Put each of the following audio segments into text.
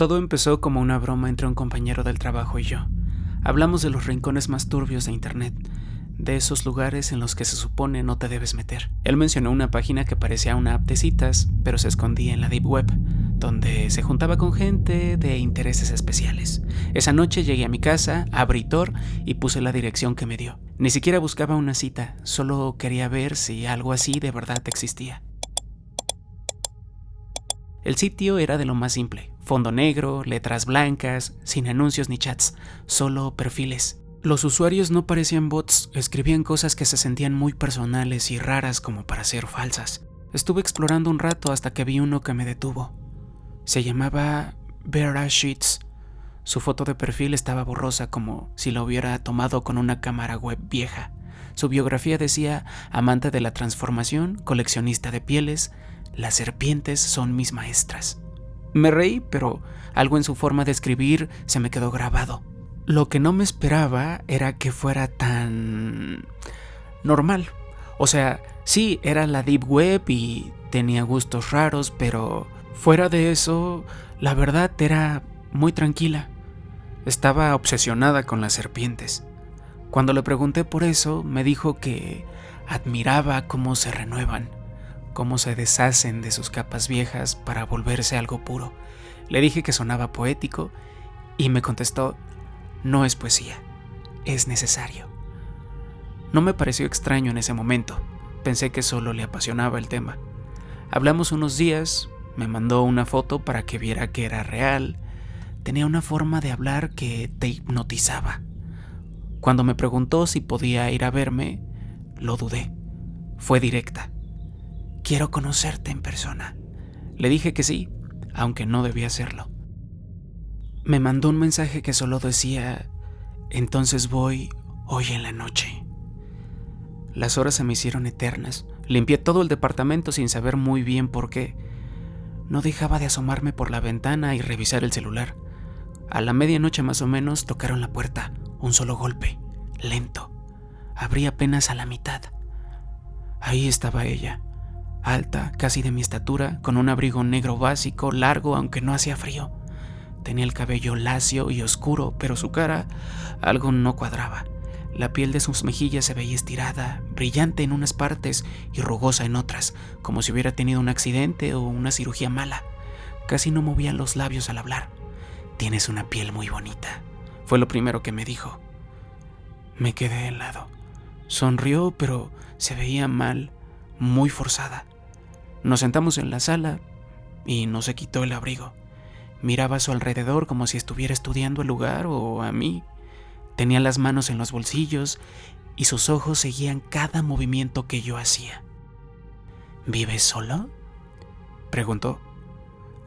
Todo empezó como una broma entre un compañero del trabajo y yo. Hablamos de los rincones más turbios de internet, de esos lugares en los que se supone no te debes meter. Él mencionó una página que parecía una app de citas, pero se escondía en la Deep Web, donde se juntaba con gente de intereses especiales. Esa noche llegué a mi casa, abrí Tor y puse la dirección que me dio. Ni siquiera buscaba una cita, solo quería ver si algo así de verdad existía. El sitio era de lo más simple: fondo negro, letras blancas, sin anuncios ni chats, solo perfiles. Los usuarios no parecían bots, escribían cosas que se sentían muy personales y raras como para ser falsas. Estuve explorando un rato hasta que vi uno que me detuvo. Se llamaba Vera Sheets. Su foto de perfil estaba borrosa, como si la hubiera tomado con una cámara web vieja. Su biografía decía: amante de la transformación, coleccionista de pieles, las serpientes son mis maestras. Me reí, pero algo en su forma de escribir se me quedó grabado. Lo que no me esperaba era que fuera tan normal. O sea, sí, era la Deep Web y tenía gustos raros, pero fuera de eso, la verdad era muy tranquila. Estaba obsesionada con las serpientes. Cuando le pregunté por eso, me dijo que admiraba cómo se renuevan, cómo se deshacen de sus capas viejas para volverse algo puro. Le dije que sonaba poético y me contestó: no es poesía, es necesario. No me pareció extraño en ese momento, pensé que solo le apasionaba el tema. Hablamos unos días, me mandó una foto para que viera que era real. Tenía una forma de hablar que te hipnotizaba. Cuando me preguntó si podía ir a verme, lo dudé. Fue directa: quiero conocerte en persona. Le dije que sí, aunque no debía hacerlo. Me mandó un mensaje que solo decía: entonces voy hoy en la noche. Las horas se me hicieron eternas. Limpié todo el departamento sin saber muy bien por qué. No dejaba de asomarme por la ventana y revisar el celular. A la medianoche más o menos tocaron la puerta, un solo golpe, lento. Abrí apenas a la mitad. Ahí estaba ella, alta, casi de mi estatura, con un abrigo negro básico, largo aunque no hacía frío. Tenía el cabello lacio y oscuro, pero su cara, algo no cuadraba. La piel de sus mejillas se veía estirada, brillante en unas partes y rugosa en otras, como si hubiera tenido un accidente o una cirugía mala. Casi no movía los labios al hablar. Tienes una piel muy bonita, fue lo primero que me dijo. Me quedé helado. Sonrió, pero se veía mal, muy forzada. Nos sentamos en la sala y no se quitó el abrigo. Miraba a su alrededor como si estuviera estudiando el lugar o a mí. Tenía las manos en los bolsillos y sus ojos seguían cada movimiento que yo hacía. ¿Vives solo?, preguntó.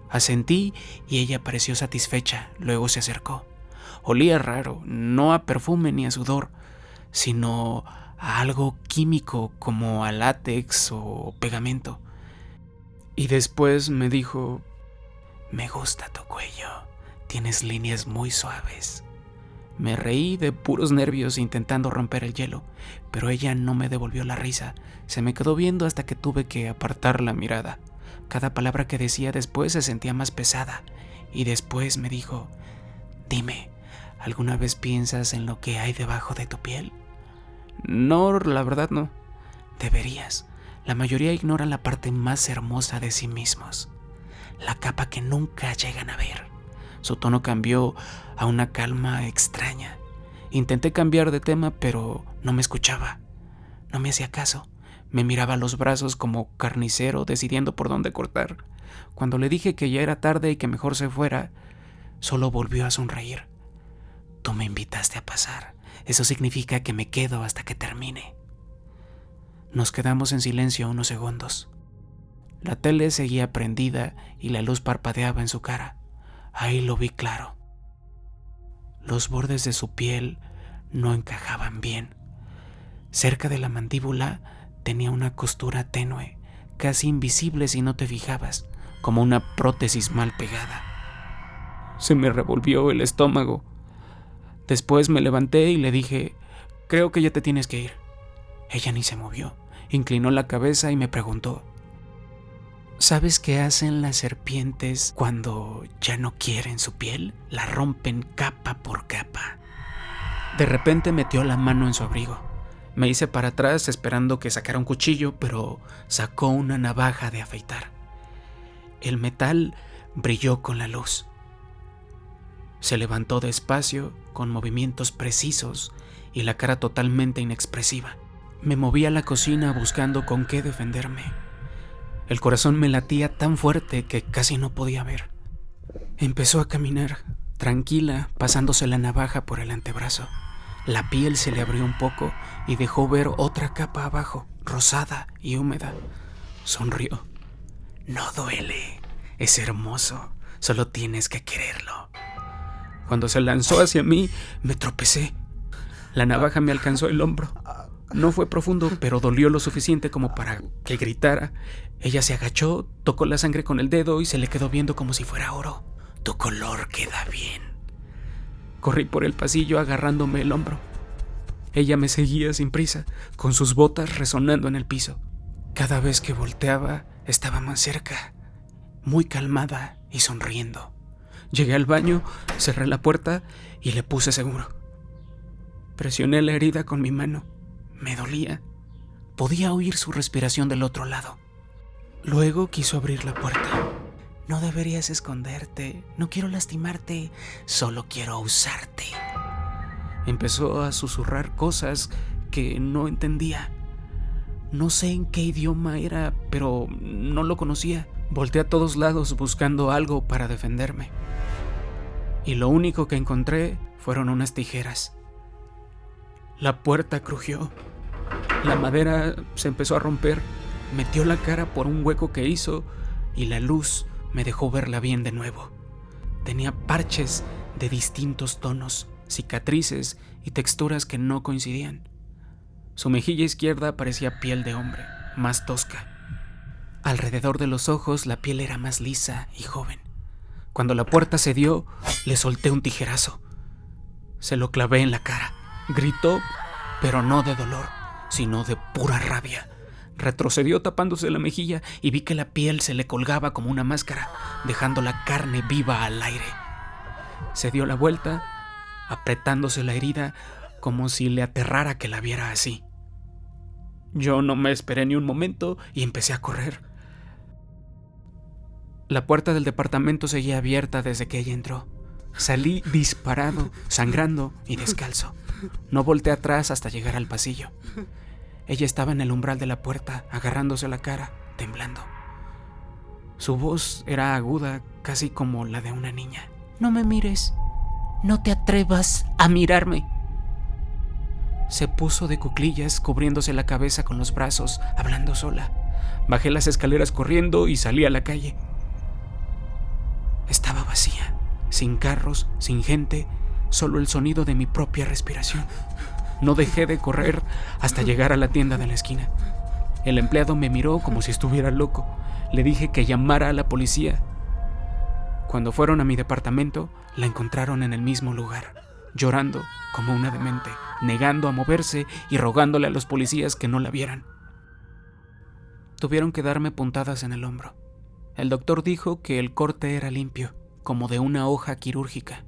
Asentí y ella pareció satisfecha. Luego se acercó. Olía raro, no a perfume ni a sudor, sino a algo químico como a látex o pegamento. Y después me dijo: me gusta tu cuello, tienes líneas muy suaves. Me reí de puros nervios intentando romper el hielo, pero ella no me devolvió la risa. Se me quedó viendo hasta que tuve que apartar la mirada. Cada palabra que decía después se sentía más pesada. Y después me dijo: dime, ¿alguna vez piensas en lo que hay debajo de tu piel? No, la verdad no. Deberías. La mayoría ignora la parte más hermosa de sí mismos, la capa que nunca llegan a ver. Su tono cambió a una calma extraña. Intenté cambiar de tema, pero no me escuchaba. No me hacía caso. Me miraba los brazos como carnicero decidiendo por dónde cortar. Cuando le dije que ya era tarde y que mejor se fuera, solo volvió a sonreír. Tú me invitaste a pasar. Eso significa que me quedo hasta que termine. Nos quedamos en silencio unos segundos. La tele seguía prendida y la luz parpadeaba en su cara. Ahí lo vi claro. Los bordes de su piel no encajaban bien. Cerca de la mandíbula tenía una costura tenue, casi invisible si no te fijabas, como una prótesis mal pegada. Se me revolvió el estómago. Después me levanté y le dije: creo que ya te tienes que ir. Ella ni se movió. Inclinó la cabeza y me preguntó: ¿Sabes qué hacen las serpientes cuando ya no quieren su piel? La rompen capa por capa. De repente metió la mano en su abrigo. Me hice para atrás esperando que sacara un cuchillo, pero sacó una navaja de afeitar. El metal brilló con la luz. Se levantó despacio, con movimientos precisos y la cara totalmente inexpresiva. Me moví a la cocina buscando con qué defenderme. El corazón me latía tan fuerte que casi no podía ver. Empezó a caminar, tranquila, pasándose la navaja por el antebrazo. La piel se le abrió un poco y dejó ver otra capa abajo, rosada y húmeda. Sonrió. No duele, es hermoso, solo tienes que quererlo. Cuando se lanzó hacia mí, me tropecé. La navaja me alcanzó el hombro. No fue profundo, pero dolió lo suficiente como para que gritara. Ella se agachó, tocó la sangre con el dedo y se le quedó viendo como si fuera oro. Tu color queda bien. Corrí por el pasillo agarrándome el hombro. Ella me seguía sin prisa, con sus botas resonando en el piso. Cada vez que volteaba, estaba más cerca, muy calmada y sonriendo. Llegué al baño, cerré la puerta y le puse seguro. Presioné la herida con mi mano. Me dolía. Podía oír su respiración del otro lado. Luego quiso abrir la puerta. No deberías esconderte. No quiero lastimarte. Solo quiero usarte. Empezó a susurrar cosas que no entendía. No sé en qué idioma era, pero no lo conocía. Volteé a todos lados buscando algo para defenderme. Y lo único que encontré fueron unas tijeras. La puerta crujió. La madera se empezó a romper. Metió la cara por un hueco que hizo y la luz me dejó verla bien de nuevo. Tenía parches de distintos tonos, cicatrices y texturas que no coincidían. Su mejilla izquierda parecía piel de hombre, más tosca. Alrededor de los ojos la piel era más lisa y joven. Cuando la puerta cedió, le solté un tijerazo. Se lo clavé en la cara. Gritó, pero no de dolor, sino de pura rabia. Retrocedió tapándose la mejilla y vi que la piel se le colgaba como una máscara, dejando la carne viva al aire. Se dio la vuelta, apretándose la herida como si le aterrara que la viera así. Yo no me esperé ni un momento y empecé a correr. La puerta del departamento seguía abierta desde que ella entró. Salí disparado, sangrando y descalzo. No volteé atrás hasta llegar al pasillo. Ella estaba en el umbral de la puerta, agarrándose la cara, temblando. Su voz era aguda, casi como la de una niña. No me mires. No te atrevas a mirarme. Se puso de cuclillas, cubriéndose la cabeza con los brazos, hablando sola. Bajé las escaleras corriendo y salí a la calle. Estaba vacía, sin carros, sin gente, solo el sonido de mi propia respiración. No dejé de correr hasta llegar a la tienda de la esquina. El empleado me miró como si estuviera loco. Le dije que llamara a la policía. Cuando fueron a mi departamento, la encontraron en el mismo lugar, llorando como una demente, negando a moverse y rogándole a los policías que no la vieran. Tuvieron que darme puntadas en el hombro. El doctor dijo que el corte era limpio, como de una hoja quirúrgica.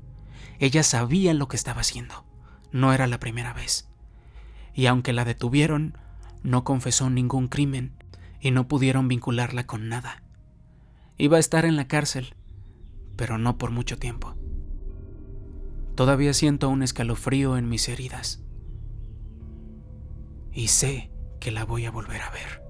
Ella sabía lo que estaba haciendo. No era la primera vez. Y aunque la detuvieron, no confesó ningún crimen y no pudieron vincularla con nada. Iba a estar en la cárcel, pero no por mucho tiempo. Todavía siento un escalofrío en mis heridas. Y sé que la voy a volver a ver.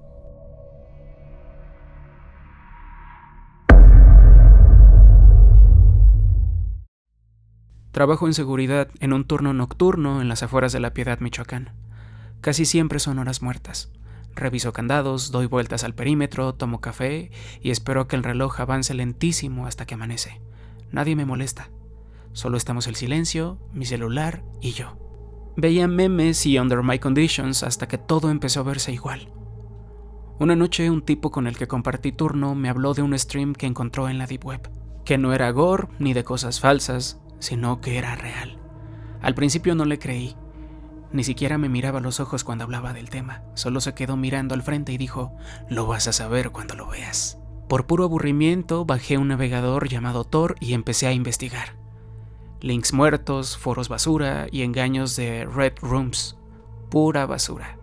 Trabajo en seguridad en un turno nocturno en las afueras de La Piedad, Michoacán. Casi siempre son horas muertas. Reviso candados, doy vueltas al perímetro, tomo café y espero a que el reloj avance lentísimo hasta que amanece. Nadie me molesta. Solo estamos el silencio, mi celular y yo. Veía memes y Under My Conditions hasta que todo empezó a verse igual. Una noche un tipo con el que compartí turno me habló de un stream que encontró en la Deep Web, que no era gore ni de cosas falsas, sino que era real. Al principio no le creí. Ni siquiera me miraba a los ojos cuando hablaba del tema. Solo se quedó mirando al frente y dijo: lo vas a saber cuando lo veas. Por puro aburrimiento bajé un navegador llamado Tor y empecé a investigar. Links muertos, foros basura y engaños de Red Rooms. Pura basura.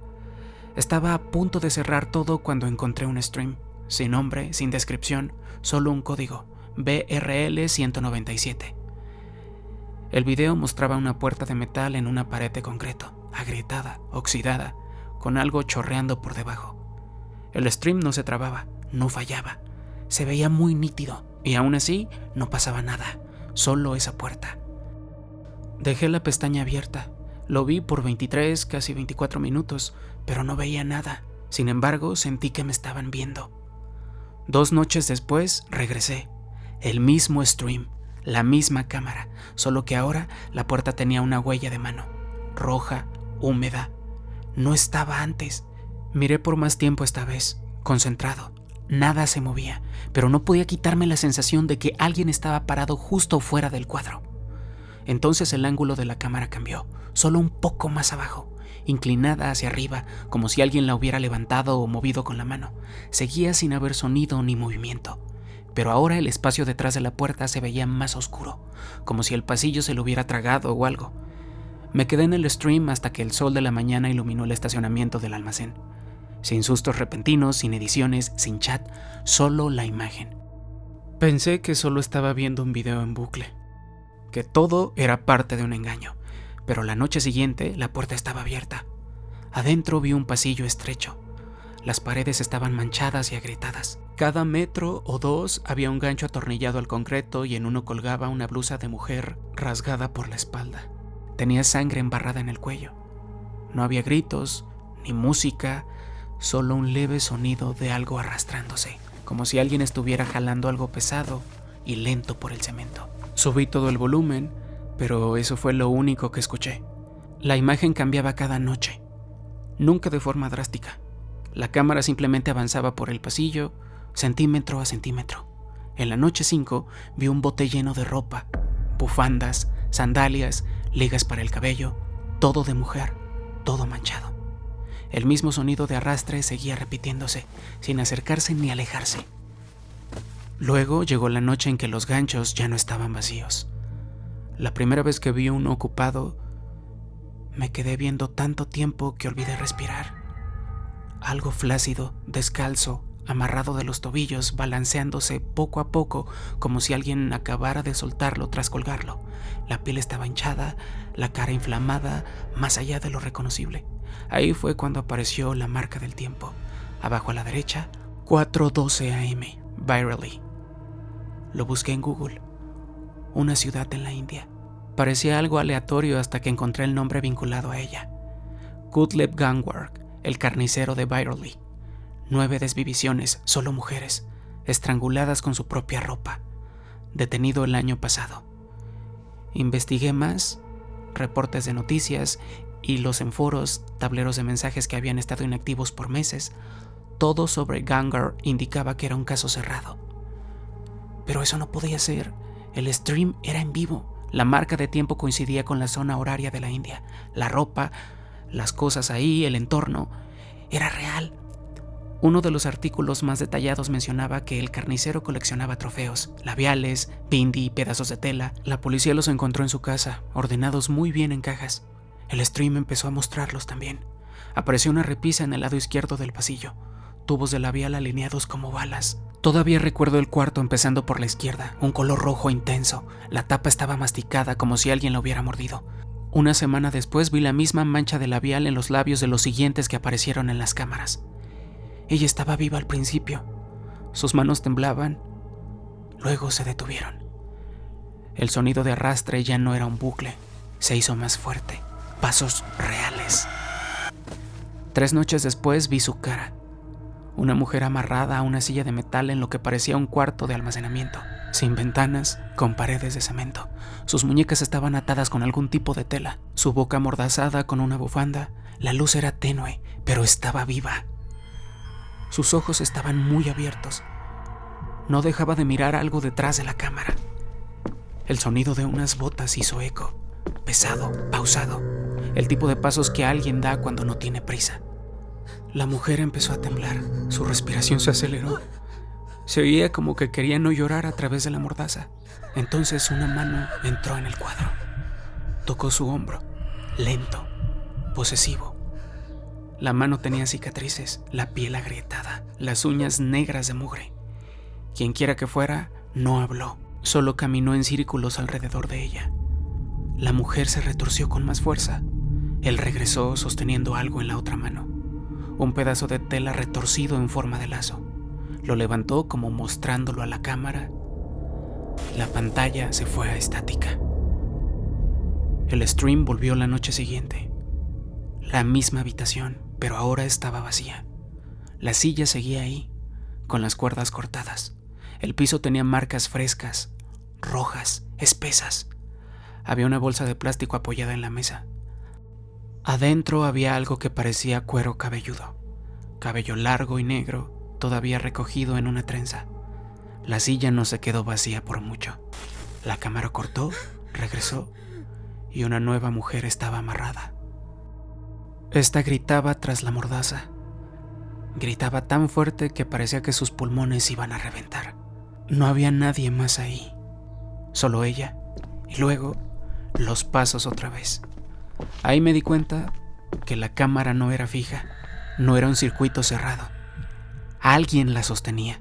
Estaba a punto de cerrar todo cuando encontré un stream, sin nombre, sin descripción, solo un código, BRL 197. El video mostraba una puerta de metal en una pared de concreto, agrietada, oxidada, con algo chorreando por debajo. El stream no se trababa, no fallaba, se veía muy nítido y aún así no pasaba nada, solo esa puerta. Dejé la pestaña abierta, lo vi por 23, casi 24 minutos, pero no veía nada. Sin embargo, sentí que me estaban viendo. 2 noches después, regresé. El mismo stream, la misma cámara, solo que ahora la puerta tenía una huella de mano, roja, húmeda. No estaba antes. Miré por más tiempo esta vez, concentrado. Nada se movía, pero no podía quitarme la sensación de que alguien estaba parado justo fuera del cuadro. Entonces el ángulo de la cámara cambió, solo un poco más abajo, inclinada hacia arriba, como si alguien la hubiera levantado o movido con la mano. Seguía sin haber sonido ni movimiento, pero ahora el espacio detrás de la puerta se veía más oscuro, como si el pasillo se lo hubiera tragado o algo. Me quedé en el stream hasta que el sol de la mañana iluminó el estacionamiento del almacén. Sin sustos repentinos, sin ediciones, sin chat, solo la imagen. Pensé que solo estaba viendo un video en bucle, que todo era parte de un engaño, pero la noche siguiente la puerta estaba abierta. Adentro vi un pasillo estrecho. Las paredes estaban manchadas y agrietadas. Cada metro o 2 había un gancho atornillado al concreto y en uno colgaba una blusa de mujer rasgada por la espalda. Tenía sangre embarrada en el cuello. No había gritos, ni música, solo un leve sonido de algo arrastrándose, como si alguien estuviera jalando algo pesado y lento por el cemento. Subí todo el volumen, pero eso fue lo único que escuché. La imagen cambiaba cada noche, nunca de forma drástica. La cámara simplemente avanzaba por el pasillo, centímetro a centímetro. En la noche 5 vi un bote lleno de ropa, bufandas, sandalias, ligas para el cabello, todo de mujer, todo manchado. El mismo sonido de arrastre seguía repitiéndose, sin acercarse ni alejarse. Luego llegó la noche en que los ganchos ya no estaban vacíos. La primera vez que vi uno ocupado, me quedé viendo tanto tiempo que olvidé respirar. Algo flácido, descalzo, amarrado de los tobillos, balanceándose poco a poco como si alguien acabara de soltarlo tras colgarlo. La piel estaba hinchada, la cara inflamada, más allá de lo reconocible. Ahí fue cuando apareció la marca del tiempo. Abajo a la derecha, 4:12 AM, Bareilly. Lo busqué en Google. Una ciudad en la India. Parecía algo aleatorio hasta que encontré el nombre vinculado a ella. Gottlieb Gangwar, el carnicero de Bareilly. 9 desvivisiones, solo mujeres, estranguladas con su propia ropa. Detenido el año pasado. Investigué más, reportes de noticias y los en foros, tableros de mensajes que habían estado inactivos por meses. Todo sobre Gangwar indicaba que era un caso cerrado. Pero eso no podía ser. El stream era en vivo. La marca de tiempo coincidía con la zona horaria de la India. La ropa, las cosas ahí, el entorno, era real. Uno de los artículos más detallados mencionaba que el carnicero coleccionaba trofeos, labiales, bindi, pedazos de tela. La policía los encontró en su casa, ordenados muy bien en cajas. El stream empezó a mostrarlos también. Apareció una repisa en el lado izquierdo del pasillo, tubos de labial alineados como balas. Todavía recuerdo el cuarto empezando por la izquierda, un color rojo intenso. La tapa estaba masticada como si alguien la hubiera mordido. Una semana después vi la misma mancha de labial en los labios de los siguientes que aparecieron en las cámaras. Ella estaba viva al principio. Sus manos temblaban, luego se detuvieron. El sonido de arrastre ya no era un bucle, se hizo más fuerte. Pasos reales. 3 noches después vi su cara. Una mujer amarrada a una silla de metal en lo que parecía un cuarto de almacenamiento, sin ventanas, con paredes de cemento. Sus muñecas estaban atadas con algún tipo de tela, su boca amordazada con una bufanda. La luz era tenue, pero estaba viva. Sus ojos estaban muy abiertos. No dejaba de mirar algo detrás de la cámara. El sonido de unas botas hizo eco, pesado, pausado, el tipo de pasos que alguien da cuando no tiene prisa. La mujer empezó a temblar, su respiración se aceleró. Se oía como que quería no llorar a través de la mordaza. Entonces una mano entró en el cuadro. Tocó su hombro, lento, posesivo. La mano tenía cicatrices, la piel agrietada, las uñas negras de mugre. Quienquiera que fuera, no habló, solo caminó en círculos alrededor de ella. La mujer se retorció con más fuerza. Él regresó sosteniendo algo en la otra mano, un pedazo de tela retorcido en forma de lazo. Lo levantó como mostrándolo a la cámara. La pantalla se fue a estática. El stream volvió la noche siguiente. La misma habitación, pero ahora estaba vacía. La silla seguía ahí, con las cuerdas cortadas. El piso tenía marcas frescas, rojas, espesas. Había una bolsa de plástico apoyada en la mesa. Adentro había algo que parecía cuero cabelludo, cabello largo y negro, todavía recogido en una trenza. La silla no se quedó vacía por mucho. La cámara cortó, regresó, y una nueva mujer estaba amarrada. Esta gritaba tras la mordaza. Gritaba tan fuerte que parecía que sus pulmones iban a reventar. No había nadie más ahí, solo ella, y luego los pasos otra vez. Ahí me di cuenta que la cámara no era fija, no era un circuito cerrado. Alguien la sostenía.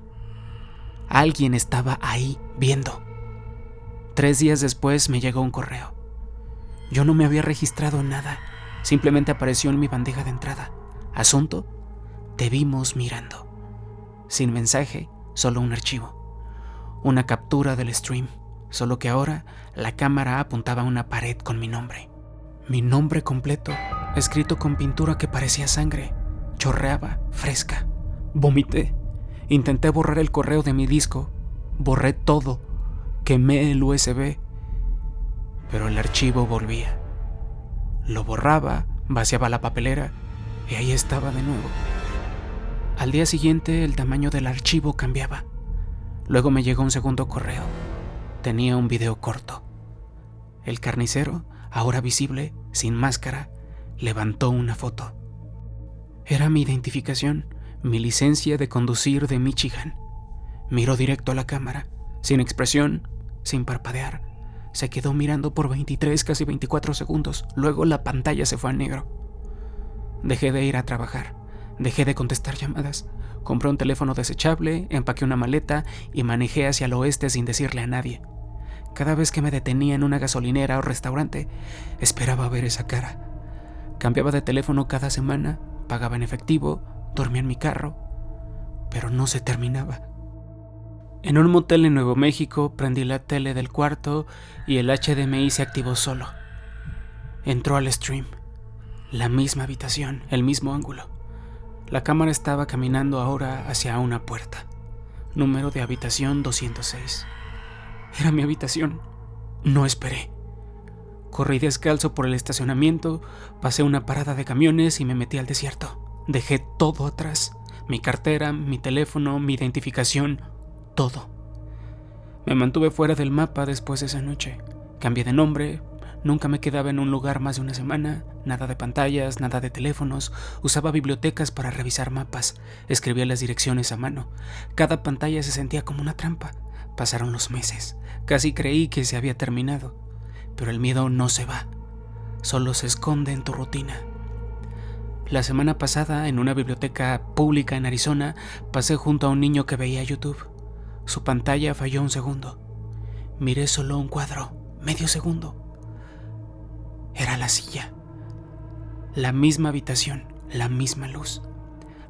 Alguien estaba ahí viendo. 3 días después me llegó un correo. Yo no me había registrado en nada, simplemente apareció en mi bandeja de entrada. Asunto: te vimos mirando. Sin mensaje, solo un archivo. Una captura del stream, solo que ahora la cámara apuntaba a una pared con mi nombre. Mi nombre completo, escrito con pintura que parecía sangre, chorreaba, fresca. Vomité. Intenté borrar el correo de mi disco. Borré todo. Quemé el USB. Pero el archivo volvía. Lo borraba, vaciaba la papelera y ahí estaba de nuevo. Al día siguiente el tamaño del archivo cambiaba. Luego me llegó un segundo correo. Tenía un video corto. El carnicero, ahora visible, sin máscara, levantó una foto. Era mi identificación, mi licencia de conducir de Michigan. Miró directo a la cámara, sin expresión, sin parpadear. Se quedó mirando por 23, casi 24 segundos. Luego la pantalla se fue a negro. Dejé de ir a trabajar. Dejé de contestar llamadas. Compré un teléfono desechable, empaqué una maleta y manejé hacia el oeste sin decirle a nadie. Cada vez que me detenía en una gasolinera o restaurante, esperaba ver esa cara. Cambiaba de teléfono cada semana, pagaba en efectivo, dormía en mi carro, pero no se terminaba. En un motel en Nuevo México prendí la tele del cuarto y el HDMI se activó solo. Entró al stream. La misma habitación, el mismo ángulo. La cámara estaba caminando ahora hacia una puerta. Número de habitación 206. Era mi habitación. No esperé. Corrí descalzo por el estacionamiento, pasé una parada de camiones y me metí al desierto. Dejé todo atrás. Mi cartera, mi teléfono, mi identificación, todo. Me mantuve fuera del mapa después de esa noche. Cambié de nombre. Nunca me quedaba en un lugar más de una semana, nada de pantallas, nada de teléfonos, usaba bibliotecas para revisar mapas, escribía las direcciones a mano. Cada pantalla se sentía como una trampa. Pasaron los meses, casi creí que se había terminado, pero el miedo no se va, solo se esconde en tu rutina. La semana pasada, en una biblioteca pública en Arizona, pasé junto a un niño que veía YouTube. Su pantalla falló un segundo. Miré solo un cuadro, medio segundo. Era la silla. La misma habitación, la misma luz.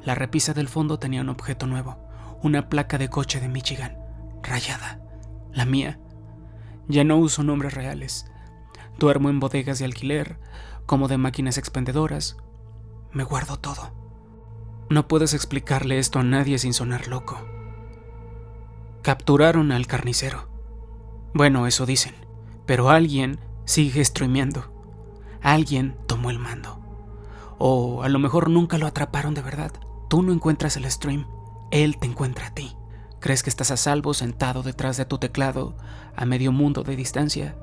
La repisa del fondo tenía un objeto nuevo, una placa de coche de Michigan, rayada, la mía. Ya no uso nombres reales. Duermo en bodegas de alquiler, como de máquinas expendedoras. Me guardo todo. No puedes explicarle esto a nadie sin sonar loco. Capturaron al carnicero. Bueno, eso dicen, pero alguien sigue streameando. Alguien tomó el mando. O a lo mejor nunca lo atraparon de verdad. Tú no encuentras el stream, él te encuentra a ti. ¿Crees que estás a salvo sentado detrás de tu teclado a medio mundo de distancia?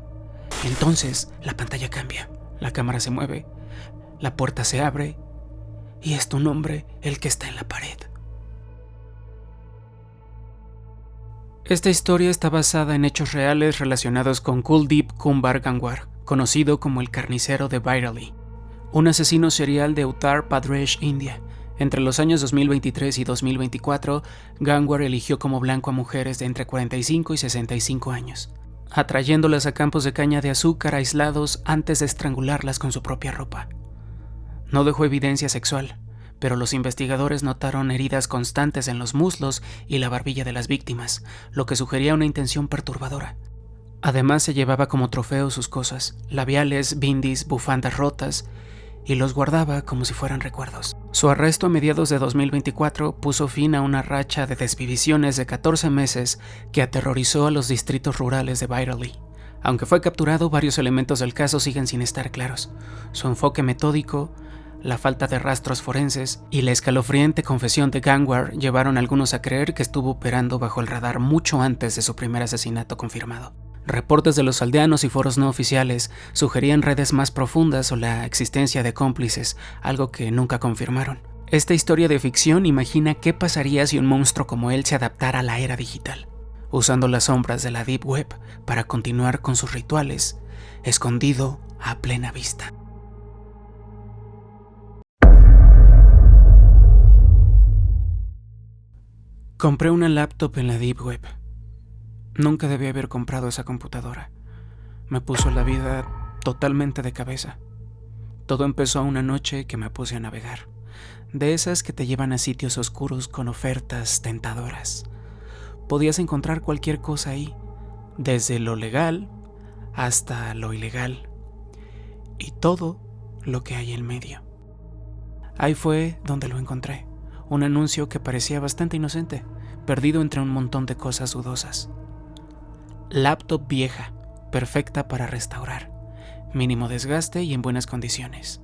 Entonces la pantalla cambia, la cámara se mueve, la puerta se abre y es tu nombre el que está en la pared. Esta historia está basada en hechos reales relacionados con Kuldeep Kumbar Gangwar, conocido como el carnicero de Bareilly, un asesino serial de Uttar Pradesh, India. Entre los años 2023 y 2024, Gangwar eligió como blanco a mujeres de entre 45 y 65 años, atrayéndolas a campos de caña de azúcar aislados antes de estrangularlas con su propia ropa. No dejó evidencia sexual, pero los investigadores notaron heridas constantes en los muslos y la barbilla de las víctimas, lo que sugería una intención perturbadora. Además, se llevaba como trofeo sus cosas, labiales, bindis, bufandas rotas, y los guardaba como si fueran recuerdos. Su arresto a mediados de 2024 puso fin a una racha de desvivisiones de 14 meses que aterrorizó a los distritos rurales de Bareilly. Aunque fue capturado, varios elementos del caso siguen sin estar claros. Su enfoque metódico, la falta de rastros forenses y la escalofriante confesión de Gangwar llevaron a algunos a creer que estuvo operando bajo el radar mucho antes de su primer asesinato confirmado. Reportes de los aldeanos y foros no oficiales sugerían redes más profundas o la existencia de cómplices, algo que nunca confirmaron. Esta historia de ficción imagina qué pasaría si un monstruo como él se adaptara a la era digital, usando las sombras de la Deep Web para continuar con sus rituales, escondido a plena vista. Compré una laptop en la Deep Web. Nunca debí haber comprado esa computadora. Me puso la vida totalmente de cabeza. Todo empezó una noche que me puse a navegar, de esas que te llevan a sitios oscuros con ofertas tentadoras. Podías encontrar cualquier cosa ahí, desde lo legal hasta lo ilegal, y todo lo que hay en medio. Ahí fue donde lo encontré, un anuncio que parecía bastante inocente, perdido entre un montón de cosas dudosas. Laptop vieja, perfecta para restaurar, mínimo desgaste y en buenas condiciones.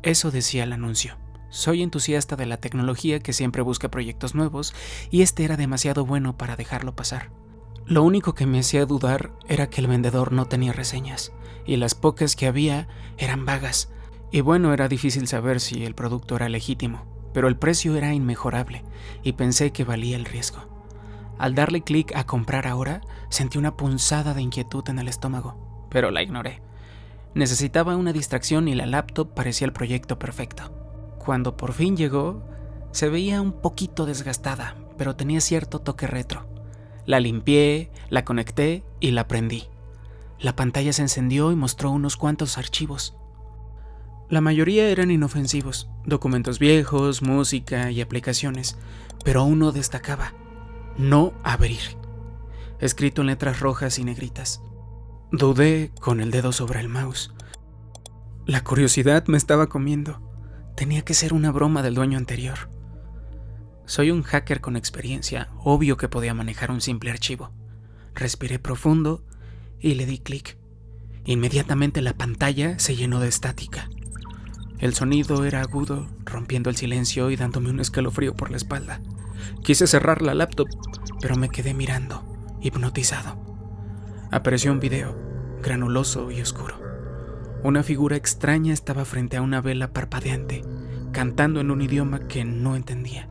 Eso decía el anuncio. Soy entusiasta de la tecnología que siempre busca proyectos nuevos y este era demasiado bueno para dejarlo pasar. Lo único que me hacía dudar era que el vendedor no tenía reseñas y las pocas que había eran vagas. Y bueno, era difícil saber si el producto era legítimo, pero el precio era inmejorable y pensé que valía el riesgo. Al darle clic a comprar ahora, sentí una punzada de inquietud en el estómago, pero la ignoré. Necesitaba una distracción y la laptop parecía el proyecto perfecto. Cuando por fin llegó, se veía un poquito desgastada, pero tenía cierto toque retro. La limpié, la conecté y la prendí. La pantalla se encendió y mostró unos cuantos archivos. La mayoría eran inofensivos, documentos viejos, música y aplicaciones, pero uno destacaba: no abrir, escrito en letras rojas y negritas. Dudé con el dedo sobre el mouse. La curiosidad me estaba comiendo. Tenía que ser una broma del dueño anterior. Soy un hacker con experiencia, obvio que podía manejar un simple archivo. Respiré profundo y le di clic. Inmediatamente la pantalla se llenó de estática. El sonido era agudo, rompiendo el silencio y dándome un escalofrío por la espalda. Quise cerrar la laptop, pero me quedé mirando, hipnotizado. Apareció un video, granuloso y oscuro. Una figura extraña estaba frente a una vela parpadeante, cantando en un idioma que no entendía.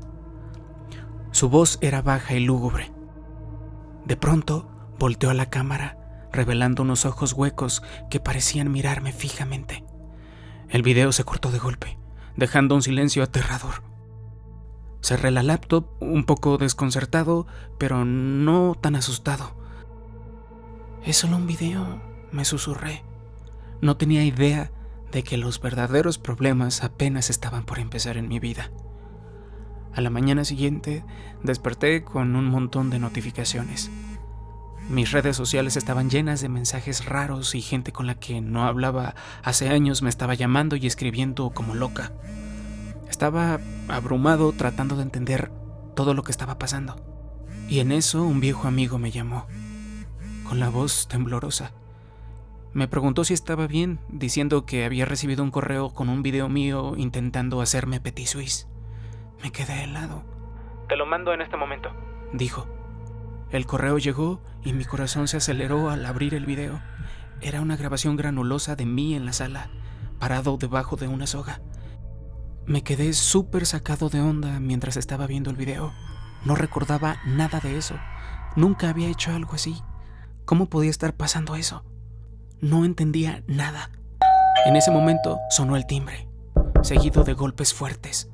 Su voz era baja y lúgubre. De pronto, volteó a la cámara, revelando unos ojos huecos que parecían mirarme fijamente. El video se cortó de golpe, dejando un silencio aterrador. Cerré la laptop, un poco desconcertado, pero no tan asustado. «Es solo un video», me susurré. No tenía idea de que los verdaderos problemas apenas estaban por empezar en mi vida. A la mañana siguiente, desperté con un montón de notificaciones. Mis redes sociales estaban llenas de mensajes raros y gente con la que no hablaba hace años me estaba llamando y escribiendo como loca. Estaba abrumado tratando de entender todo lo que estaba pasando. Y en eso un viejo amigo me llamó, con la voz temblorosa. Me preguntó si estaba bien, diciendo que había recibido un correo con un video mío intentando hacerme petit suisse. Me quedé helado. «Te lo mando en este momento», dijo. El correo llegó y mi corazón se aceleró al abrir el video. Era una grabación granulosa de mí en la sala, parado debajo de una soga. Me quedé súper sacado de onda mientras estaba viendo el video. No recordaba nada de eso. Nunca había hecho algo así. ¿Cómo podía estar pasando eso? No entendía nada. En ese momento sonó el timbre, seguido de golpes fuertes.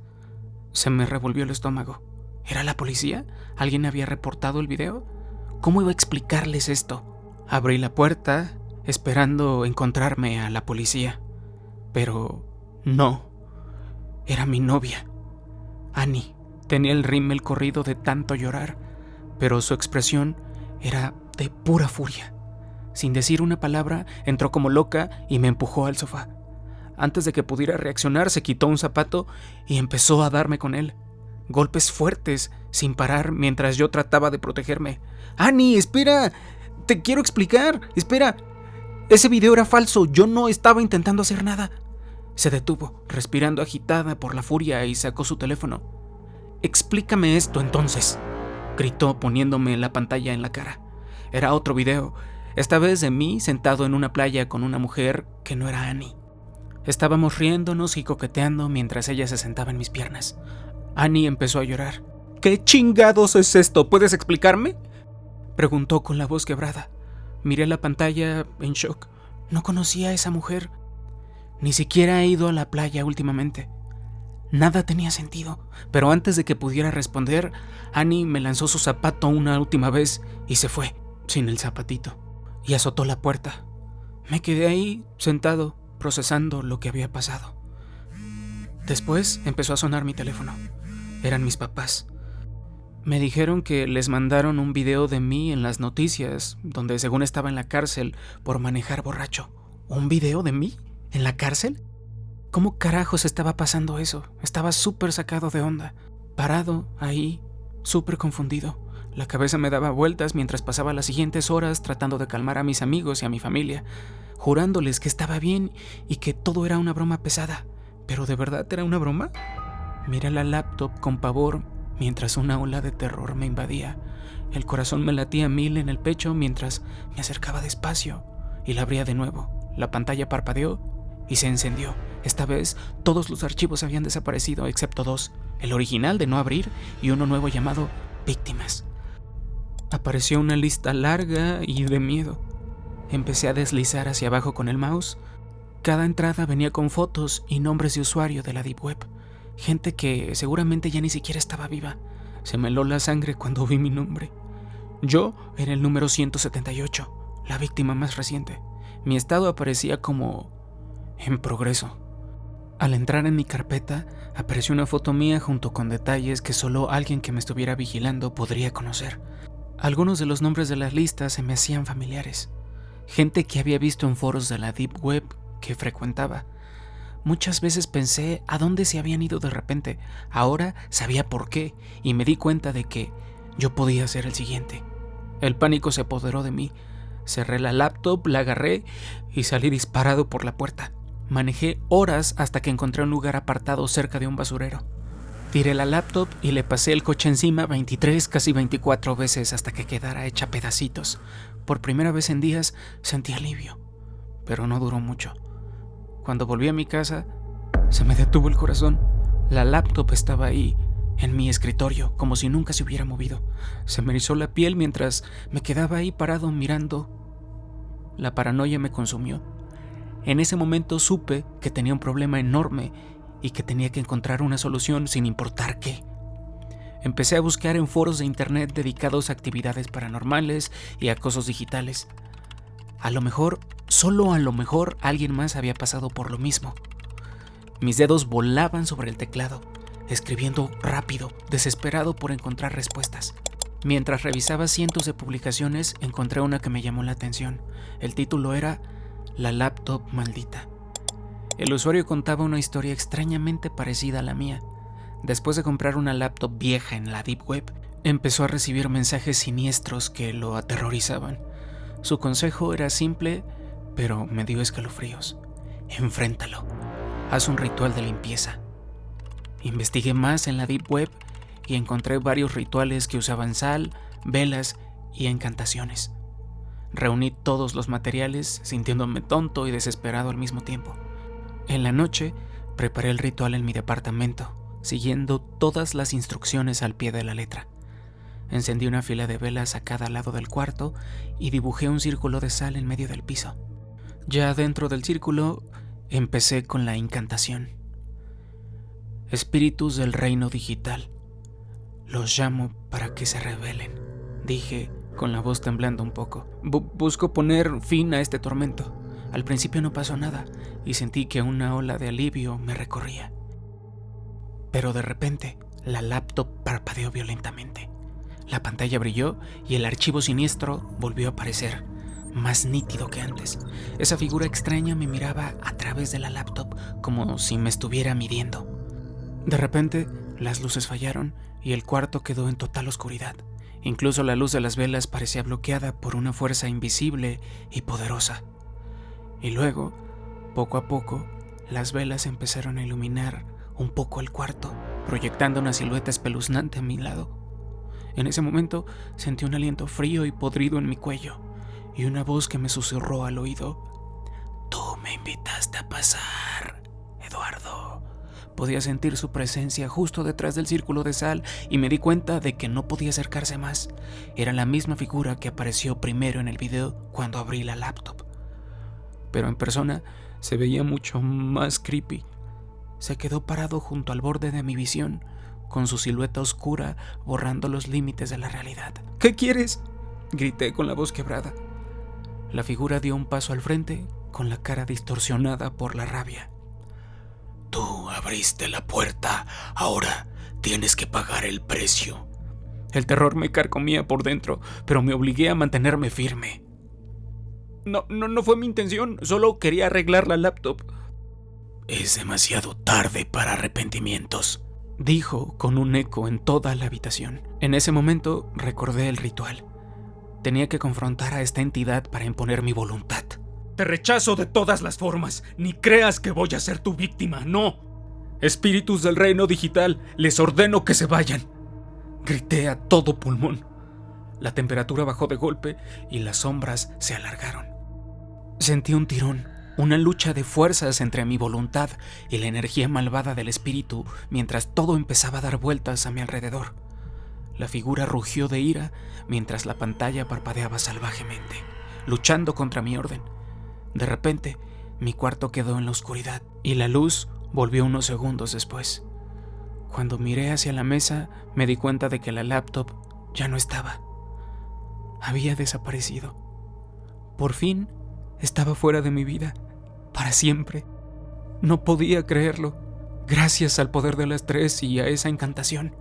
Se me revolvió el estómago. ¿Era la policía? ¿Alguien había reportado el video? ¿Cómo iba a explicarles esto? Abrí la puerta, esperando encontrarme a la policía. Pero no. Era mi novia, Annie. Tenía el rímel corrido de tanto llorar, pero su expresión era de pura furia. Sin decir una palabra, entró como loca y me empujó al sofá. Antes de que pudiera reaccionar, se quitó un zapato y empezó a darme con él. Golpes fuertes, sin parar, mientras yo trataba de protegerme. ¡Annie, espera! ¡Te quiero explicar! ¡Espera! Ese video era falso, yo no estaba intentando hacer nada. Se detuvo, respirando agitada por la furia, y sacó su teléfono. «Explícame esto entonces», gritó poniéndome la pantalla en la cara. Era otro video, esta vez de mí sentado en una playa con una mujer que no era Annie. Estábamos riéndonos y coqueteando mientras ella se sentaba en mis piernas. Annie empezó a llorar. «¿Qué chingados es esto? ¿Puedes explicarme?», preguntó con la voz quebrada. Miré la pantalla en shock. No conocía a esa mujer. Ni siquiera he ido a la playa últimamente. Nada tenía sentido, pero antes de que pudiera responder, Annie me lanzó su zapato una última vez y se fue, sin el zapatito, y azotó la puerta. Me quedé ahí, sentado, procesando lo que había pasado. Después empezó a sonar mi teléfono. Eran mis papás. Me dijeron que les mandaron un video de mí en las noticias, donde según estaba en la cárcel por manejar borracho. ¿Un video de mí? ¿En la cárcel? ¿Cómo carajos estaba pasando eso? Estaba súper sacado de onda. Parado ahí, súper confundido. La cabeza me daba vueltas mientras pasaba las siguientes horas tratando de calmar a mis amigos y a mi familia, jurándoles que estaba bien y que todo era una broma pesada. ¿Pero de verdad era una broma? Miré la laptop con pavor mientras una ola de terror me invadía. El corazón me latía a 1000 en el pecho mientras me acercaba despacio y la abría de nuevo. La pantalla parpadeó y se encendió. Esta vez todos los archivos habían desaparecido excepto 2, el original de no abrir y uno nuevo llamado Víctimas. Apareció una lista larga y de miedo. Empecé a deslizar hacia abajo con el mouse. Cada entrada venía con fotos y nombres de usuario de la Deep Web. Gente que seguramente ya ni siquiera estaba viva. Se me heló la sangre cuando vi mi nombre. Yo era el número 178, la víctima más reciente. Mi estado aparecía como en progreso. Al entrar en mi carpeta, apareció una foto mía junto con detalles que solo alguien que me estuviera vigilando podría conocer. Algunos de los nombres de las listas se me hacían familiares. Gente que había visto en foros de la Deep Web que frecuentaba. Muchas veces pensé a dónde se habían ido de repente. Ahora sabía por qué y me di cuenta de que yo podía ser el siguiente. El pánico se apoderó de mí. Cerré la laptop, la agarré y salí disparado por la puerta. Manejé horas hasta que encontré un lugar apartado cerca de un basurero. Tiré la laptop y le pasé el coche encima 23, casi 24 veces hasta que quedara hecha pedacitos. Por primera vez en días sentí alivio, pero no duró mucho. Cuando volví a mi casa, se me detuvo el corazón. La laptop estaba ahí, en mi escritorio, como si nunca se hubiera movido. Se me erizó la piel mientras me quedaba ahí parado mirando. La paranoia me consumió. En ese momento supe que tenía un problema enorme y que tenía que encontrar una solución sin importar qué. Empecé a buscar en foros de internet dedicados a actividades paranormales y acosos digitales. A lo mejor, solo a lo mejor, alguien más había pasado por lo mismo. Mis dedos volaban sobre el teclado, escribiendo rápido, desesperado por encontrar respuestas. Mientras revisaba cientos de publicaciones, encontré una que me llamó la atención. El título era La laptop maldita. El usuario contaba una historia extrañamente parecida a la mía. Después de comprar una laptop vieja en la Deep Web, empezó a recibir mensajes siniestros que lo aterrorizaban. Su consejo era simple, pero me dio escalofríos. Enfréntalo. Haz un ritual de limpieza. Investigué más en la Deep Web y encontré varios rituales que usaban sal, velas y encantaciones. Reuní todos los materiales, sintiéndome tonto y desesperado al mismo tiempo. En la noche, preparé el ritual en mi departamento, siguiendo todas las instrucciones al pie de la letra. Encendí una fila de velas a cada lado del cuarto y dibujé un círculo de sal en medio del piso. Ya dentro del círculo, empecé con la incantación. Espíritus del reino digital, los llamo para que se rebelen, dije con la voz temblando un poco. Busco poner fin a este tormento. Al principio no pasó nada y sentí que una ola de alivio me recorría. Pero de repente, la laptop parpadeó violentamente. La pantalla brilló y el archivo siniestro volvió a aparecer, más nítido que antes. Esa figura extraña me miraba a través de la laptop como si me estuviera midiendo. De repente, las luces fallaron y el cuarto quedó en total oscuridad. Incluso la luz de las velas parecía bloqueada por una fuerza invisible y poderosa. Y luego, poco a poco, las velas empezaron a iluminar un poco el cuarto, proyectando una silueta espeluznante a mi lado. En ese momento sentí un aliento frío y podrido en mi cuello y una voz que me susurró al oído: «Tú me invitaste a pasar, Eduardo». Podía sentir su presencia justo detrás del círculo de sal y me di cuenta de que no podía acercarse más. Era la misma figura que apareció primero en el video cuando abrí la laptop. Pero en persona se veía mucho más creepy. Se quedó parado junto al borde de mi visión, con su silueta oscura borrando los límites de la realidad. «¿Qué quieres?», grité con la voz quebrada. La figura dio un paso al frente, con la cara distorsionada por la rabia. «Tú abriste la puerta, ahora tienes que pagar el precio». El terror me carcomía por dentro, pero me obligué a mantenerme firme. No fue mi intención, solo quería arreglar la laptop». «Es demasiado tarde para arrepentimientos», dijo con un eco en toda la habitación. En ese momento recordé el ritual. Tenía que confrontar a esta entidad para imponer mi voluntad. «Te rechazo de todas las formas, ni creas que voy a ser tu víctima, no. Espíritus del reino digital, les ordeno que se vayan», grité a todo pulmón. La temperatura bajó de golpe y las sombras se alargaron. Sentí un tirón, una lucha de fuerzas entre mi voluntad y la energía malvada del espíritu mientras todo empezaba a dar vueltas a mi alrededor. La figura rugió de ira mientras la pantalla parpadeaba salvajemente, luchando contra mi orden. De repente, mi cuarto quedó en la oscuridad y la luz volvió unos segundos después. Cuando miré hacia la mesa, me di cuenta de que la laptop ya no estaba. Había desaparecido. Por fin, estaba fuera de mi vida, para siempre. No podía creerlo, gracias al poder de las 3 y a esa encantación.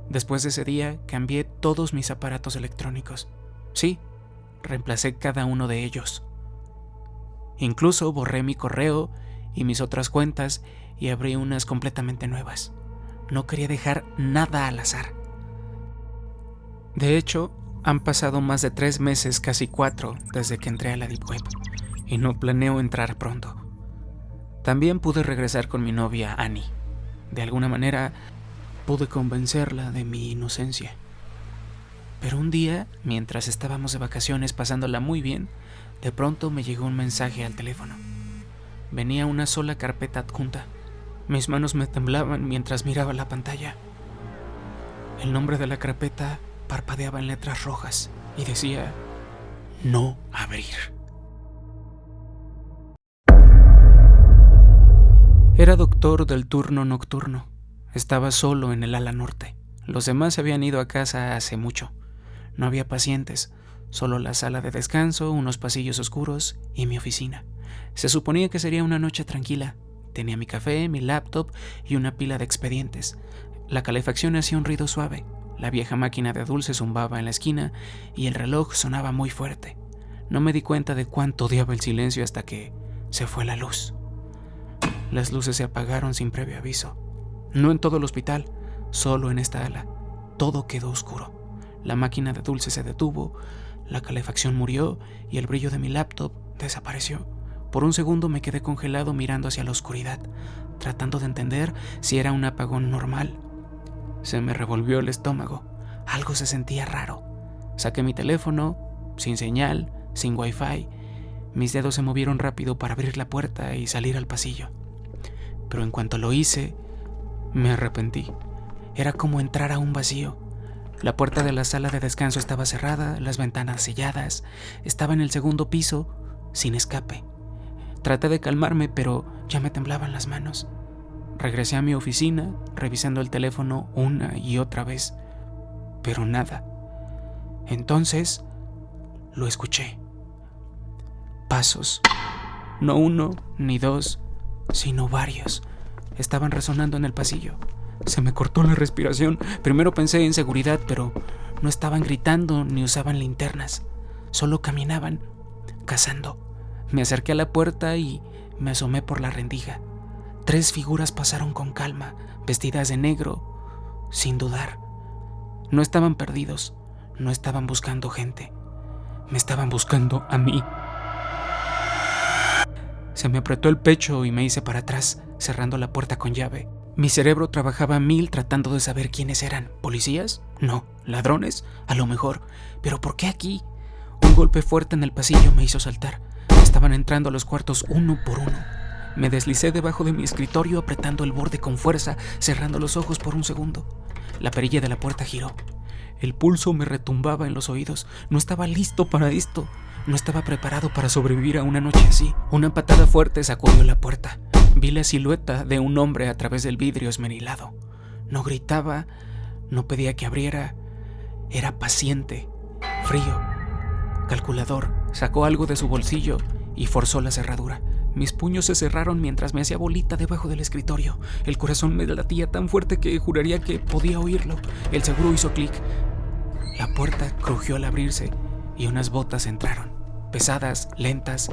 Después de ese día, cambié todos mis aparatos electrónicos. Sí, reemplacé cada uno de ellos. Incluso borré mi correo y mis otras cuentas y abrí unas completamente nuevas. No quería dejar nada al azar. De hecho, han pasado más de 3 meses, casi 4, desde que entré a la Deep Web, y no planeo entrar pronto. También pude regresar con mi novia Annie. De alguna manera, pude convencerla de mi inocencia. Pero un día, mientras estábamos de vacaciones pasándola muy bien, de pronto me llegó un mensaje al teléfono. Venía una sola carpeta adjunta. Mis manos me temblaban mientras miraba la pantalla. El nombre de la carpeta parpadeaba en letras rojas y decía: «No abrir». Era doctor del turno nocturno. Estaba solo en el ala norte. Los demás se habían ido a casa hace mucho. No había pacientes, solo la sala de descanso, unos pasillos oscuros y mi oficina. Se suponía que sería una noche tranquila. Tenía mi café, mi laptop y una pila de expedientes. La calefacción hacía un ruido suave. La vieja máquina de dulces zumbaba en la esquina y el reloj sonaba muy fuerte. No me di cuenta de cuánto odiaba el silencio hasta que se fue la luz. Las luces se apagaron sin previo aviso. No en todo el hospital, solo en esta ala. Todo quedó oscuro. La máquina de dulces se detuvo, la calefacción murió y el brillo de mi laptop desapareció. Por un segundo me quedé congelado mirando hacia la oscuridad, tratando de entender si era un apagón normal. Se me revolvió el estómago. Algo se sentía raro. Saqué mi teléfono, sin señal, sin wifi. Mis dedos se movieron rápido para abrir la puerta y salir al pasillo. Pero en cuanto lo hice, me arrepentí. Era como entrar a un vacío. La puerta de la sala de descanso estaba cerrada, las ventanas selladas. Estaba en el segundo piso, sin escape. Traté de calmarme, pero ya me temblaban las manos. Regresé a mi oficina, revisando el teléfono una y otra vez, pero nada. Entonces, lo escuché. Pasos. No uno ni dos, sino varios. Estaban resonando en el pasillo. Se me cortó la respiración. Primero pensé en seguridad, pero no estaban gritando ni usaban linternas. Solo caminaban, cazando. Me acerqué a la puerta y me asomé por la rendija. 3 figuras pasaron con calma, vestidas de negro, sin dudar. No estaban perdidos, no estaban buscando gente. Me estaban buscando a mí. Se me apretó el pecho y me hice para atrás, cerrando la puerta con llave. Mi cerebro trabajaba a 1000 tratando de saber quiénes eran. ¿Policías? No. ¿Ladrones? A lo mejor. ¿Pero por qué aquí? Un golpe fuerte en el pasillo me hizo saltar. Estaban entrando a los cuartos uno por uno. Me deslicé debajo de mi escritorio apretando el borde con fuerza, cerrando los ojos por un segundo. La perilla de la puerta giró. El pulso me retumbaba en los oídos. No estaba listo para esto. No estaba preparado para sobrevivir a una noche así. Una patada fuerte sacudió la puerta. Vi la silueta de un hombre a través del vidrio esmerilado. No gritaba, no pedía que abriera. Era paciente, frío. Calculador. Sacó algo de su bolsillo y forzó la cerradura. Mis puños se cerraron mientras me hacía bolita debajo del escritorio. El corazón me latía tan fuerte que juraría que podía oírlo. El seguro hizo clic. La puerta crujió al abrirse y unas botas entraron. Pesadas, lentas,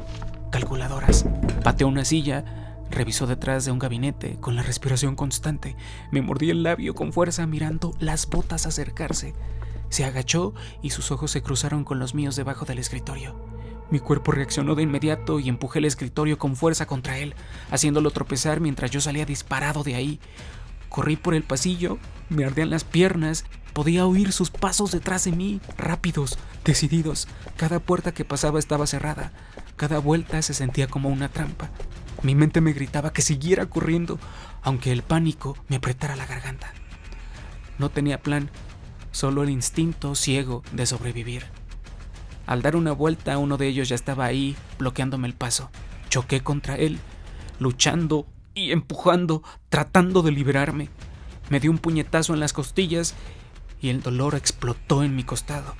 calculadoras. Pateó una silla, revisó detrás de un gabinete con la respiración constante. Me mordí el labio con fuerza mirando las botas acercarse. Se agachó y sus ojos se cruzaron con los míos debajo del escritorio. Mi cuerpo reaccionó de inmediato y empujé el escritorio con fuerza contra él, haciéndolo tropezar mientras yo salía disparado de ahí. Corrí por el pasillo, me ardían las piernas, podía oír sus pasos detrás de mí, rápidos, decididos. Cada puerta que pasaba estaba cerrada, cada vuelta se sentía como una trampa. Mi mente me gritaba que siguiera corriendo, aunque el pánico me apretara la garganta. No tenía plan, solo el instinto ciego de sobrevivir. Al dar una vuelta, uno de ellos ya estaba ahí, bloqueándome el paso. Choqué contra él, luchando y empujando, tratando de liberarme. Me dio un puñetazo en las costillas y el dolor explotó en mi costado.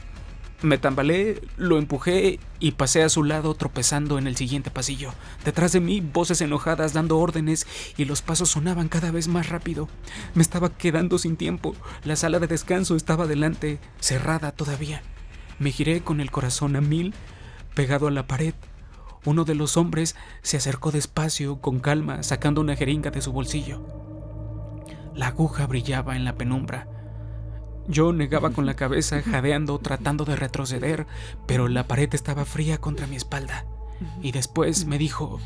Me tambaleé, lo empujé y pasé a su lado tropezando en el siguiente pasillo. Detrás de mí, voces enojadas dando órdenes y los pasos sonaban cada vez más rápido. Me estaba quedando sin tiempo. La sala de descanso estaba delante, cerrada todavía. Me giré con el corazón a 1000, pegado a la pared. Uno de los hombres se acercó despacio, con calma, sacando una jeringa de su bolsillo. La aguja brillaba en la penumbra. Yo negaba con la cabeza, jadeando, tratando de retroceder, pero la pared estaba fría contra mi espalda. Y después me dijo: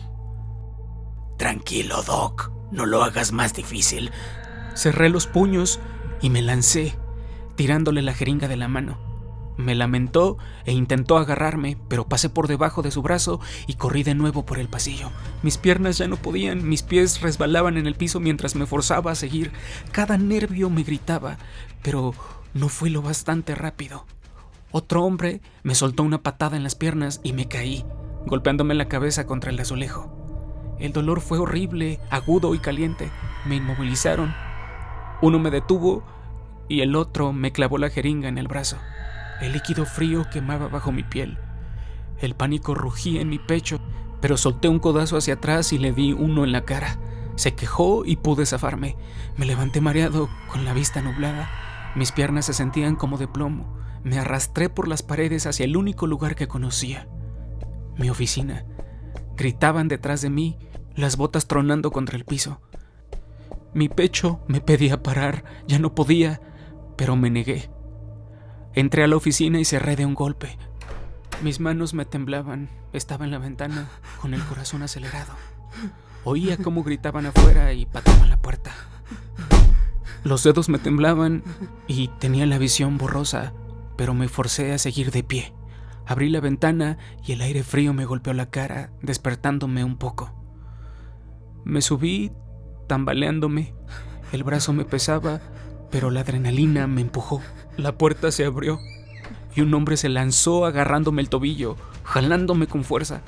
«Tranquilo, Doc, no lo hagas más difícil». Cerré los puños y me lancé, tirándole la jeringa de la mano. Me lamentó e intentó agarrarme, pero pasé por debajo de su brazo y corrí de nuevo por el pasillo. Mis piernas ya no podían, mis pies resbalaban en el piso mientras me forzaba a seguir. Cada nervio me gritaba, pero no fui lo bastante rápido. Otro hombre me soltó una patada en las piernas y me caí, golpeándome la cabeza contra el azulejo. El dolor fue horrible, agudo y caliente. Me inmovilizaron. Uno me detuvo y el otro me clavó la jeringa en el brazo. El líquido frío quemaba bajo mi piel. El pánico rugía en mi pecho, pero solté un codazo hacia atrás y le di uno en la cara. Se quejó y pude zafarme. Me levanté mareado, con la vista nublada. Mis piernas se sentían como de plomo. Me arrastré por las paredes hacia el único lugar que conocía: mi oficina. Gritaban detrás de mí, las botas tronando contra el piso. Mi pecho me pedía parar, ya no podía, pero me negué. Entré a la oficina y cerré de un golpe. Mis manos me temblaban. Estaba en la ventana, con el corazón acelerado. Oía cómo gritaban afuera y pateaban la puerta. Los dedos me temblaban y tenía la visión borrosa, pero me forcé a seguir de pie. Abrí la ventana y el aire frío me golpeó la cara, despertándome un poco. Me subí, tambaleándome. El brazo me pesaba, pero la adrenalina me empujó. La puerta se abrió y un hombre se lanzó agarrándome el tobillo, jalándome con fuerza.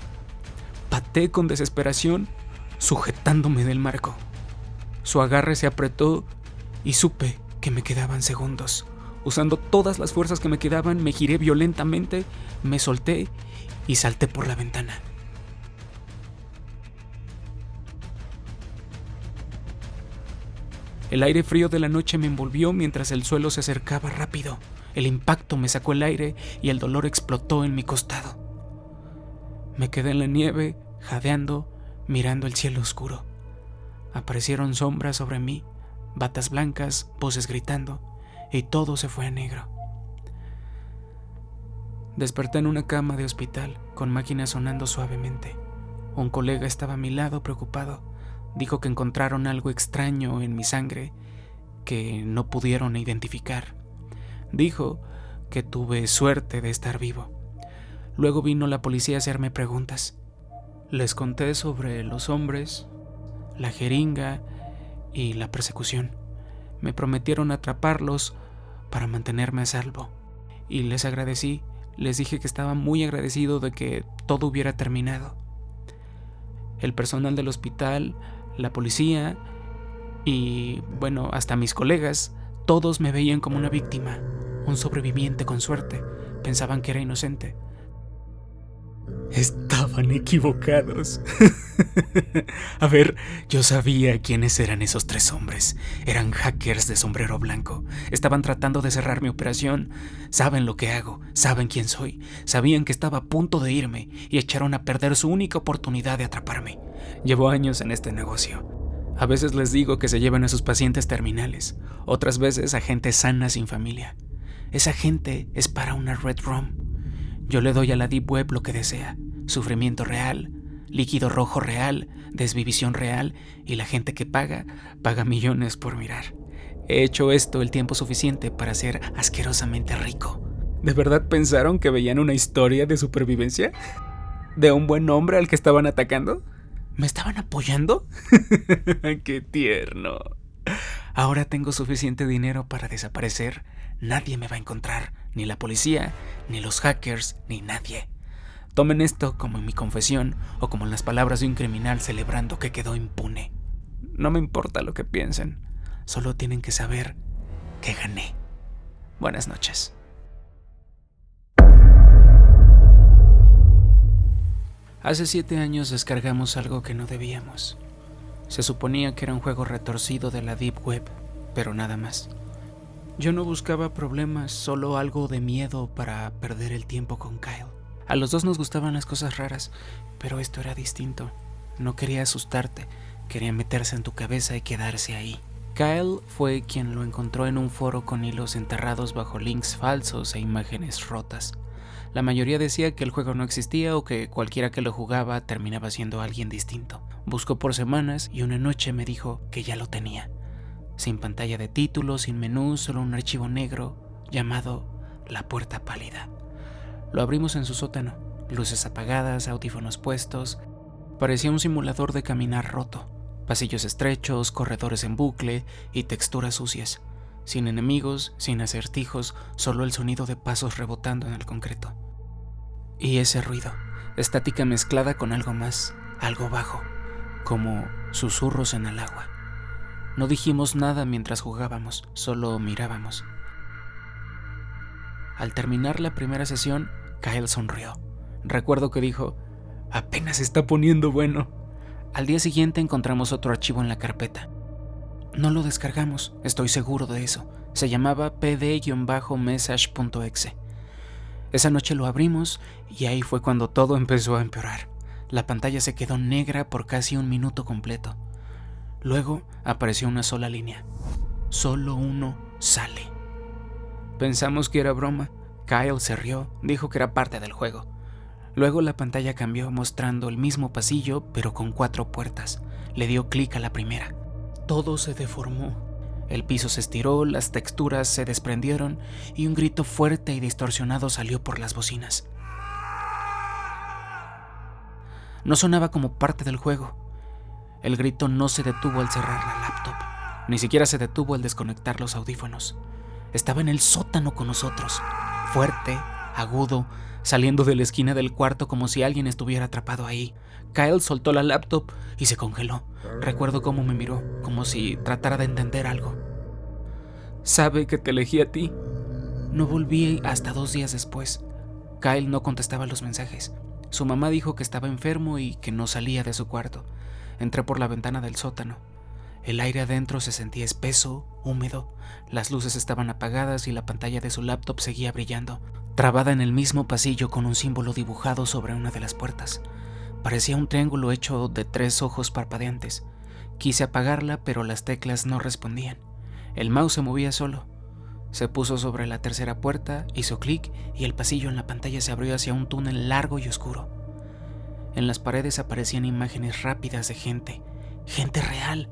Pateé con desesperación, sujetándome del marco. Su agarre se apretó y supe que me quedaban segundos. Usando todas las fuerzas que me quedaban, me giré violentamente, me solté y salté por la ventana. El aire frío de la noche me envolvió mientras el suelo se acercaba rápido. El impacto me sacó el aire y el dolor explotó en mi costado. Me quedé en la nieve, jadeando, mirando el cielo oscuro. Aparecieron sombras sobre mí, batas blancas, voces gritando, y todo se fue a negro. Desperté en una cama de hospital, con máquinas sonando suavemente. Un colega estaba a mi lado preocupado. Dijo que encontraron algo extraño en mi sangre que no pudieron identificar. Dijo que tuve suerte de estar vivo. Luego vino la policía a hacerme preguntas. Les conté sobre los hombres, la jeringa y la persecución. Me prometieron atraparlos para mantenerme a salvo. Y les agradecí. Les dije que estaba muy agradecido de que todo hubiera terminado. El personal del hospital, la policía y, hasta mis colegas, todos me veían como una víctima, un sobreviviente con suerte. Pensaban que era inocente. Estaban equivocados. A ver, yo sabía quiénes eran esos 3 hombres. Eran hackers de sombrero blanco. Estaban tratando de cerrar mi operación. Saben lo que hago, saben quién soy. Sabían que estaba a punto de irme y echaron a perder su única oportunidad de atraparme. Llevo años en este negocio. A veces les digo que se llevan a sus pacientes terminales, otras veces a gente sana sin familia. Esa gente es para una Red Room. Yo le doy a la Deep Web lo que desea: sufrimiento real, líquido rojo real, desvivisión real, y la gente que paga millones por mirar. He hecho esto el tiempo suficiente para ser asquerosamente rico. ¿De verdad pensaron que veían una historia de supervivencia? ¿De un buen hombre al que estaban atacando? ¿Me estaban apoyando? ¡Qué tierno! Ahora tengo suficiente dinero para desaparecer. Nadie me va a encontrar, ni la policía, ni los hackers, ni nadie. Tomen esto como mi confesión o como las palabras de un criminal celebrando que quedó impune. No me importa lo que piensen, solo tienen que saber que gané. Buenas noches. Hace 7 años descargamos algo que no debíamos. Se suponía que era un juego retorcido de la Deep Web, pero nada más. Yo no buscaba problemas, solo algo de miedo para perder el tiempo con Kyle. A los dos nos gustaban las cosas raras, pero esto era distinto. No quería asustarte, quería meterse en tu cabeza y quedarse ahí. Kyle fue quien lo encontró en un foro con hilos enterrados bajo links falsos e imágenes rotas. La mayoría decía que el juego no existía o que cualquiera que lo jugaba terminaba siendo alguien distinto. Buscó por semanas y una noche me dijo que ya lo tenía. Sin pantalla de título, sin menú, solo un archivo negro llamado La Puerta Pálida. Lo abrimos en su sótano, luces apagadas, audífonos puestos. Parecía un simulador de caminar roto. Pasillos estrechos, corredores en bucle y texturas sucias. Sin enemigos, sin acertijos, solo el sonido de pasos rebotando en el concreto. Y ese ruido, estática mezclada con algo más, algo bajo, como susurros en el agua. No dijimos nada mientras jugábamos, solo mirábamos. Al terminar la primera sesión, Kyle sonrió. Recuerdo que dijo: «Apenas se está poniendo bueno». Al día siguiente encontramos otro archivo en la carpeta. No lo descargamos, estoy seguro de eso. Se llamaba pd-message.exe. Esa noche lo abrimos y ahí fue cuando todo empezó a empeorar. La pantalla se quedó negra por casi 1 minuto completo. Luego apareció una sola línea. Solo uno sale. Pensamos que era broma. Kyle se rió, dijo que era parte del juego. Luego la pantalla cambió mostrando el mismo pasillo pero con 4 puertas. Le dio clic a la primera. Todo se deformó. El piso se estiró, las texturas se desprendieron y un grito fuerte y distorsionado salió por las bocinas. No sonaba como parte del juego. El grito no se detuvo al cerrar la laptop, ni siquiera se detuvo al desconectar los audífonos. Estaba en el sótano con nosotros, fuerte, agudo, saliendo de la esquina del cuarto como si alguien estuviera atrapado ahí. Kyle soltó la laptop y se congeló. Recuerdo cómo me miró, como si tratara de entender algo. ¿Sabe que te elegí a ti? No volví hasta 2 días después. Kyle no contestaba los mensajes. Su mamá dijo que estaba enfermo y que no salía de su cuarto. Entré por la ventana del sótano. El aire adentro se sentía espeso, húmedo. Las luces estaban apagadas y la pantalla de su laptop seguía brillando, trabada en el mismo pasillo con un símbolo dibujado sobre una de las puertas. Parecía un triángulo hecho de 3 ojos parpadeantes. Quise apagarla, pero las teclas no respondían. El mouse se movía solo. Se puso sobre la tercera puerta, hizo clic y el pasillo en la pantalla se abrió hacia un túnel largo y oscuro. En las paredes aparecían imágenes rápidas de gente real.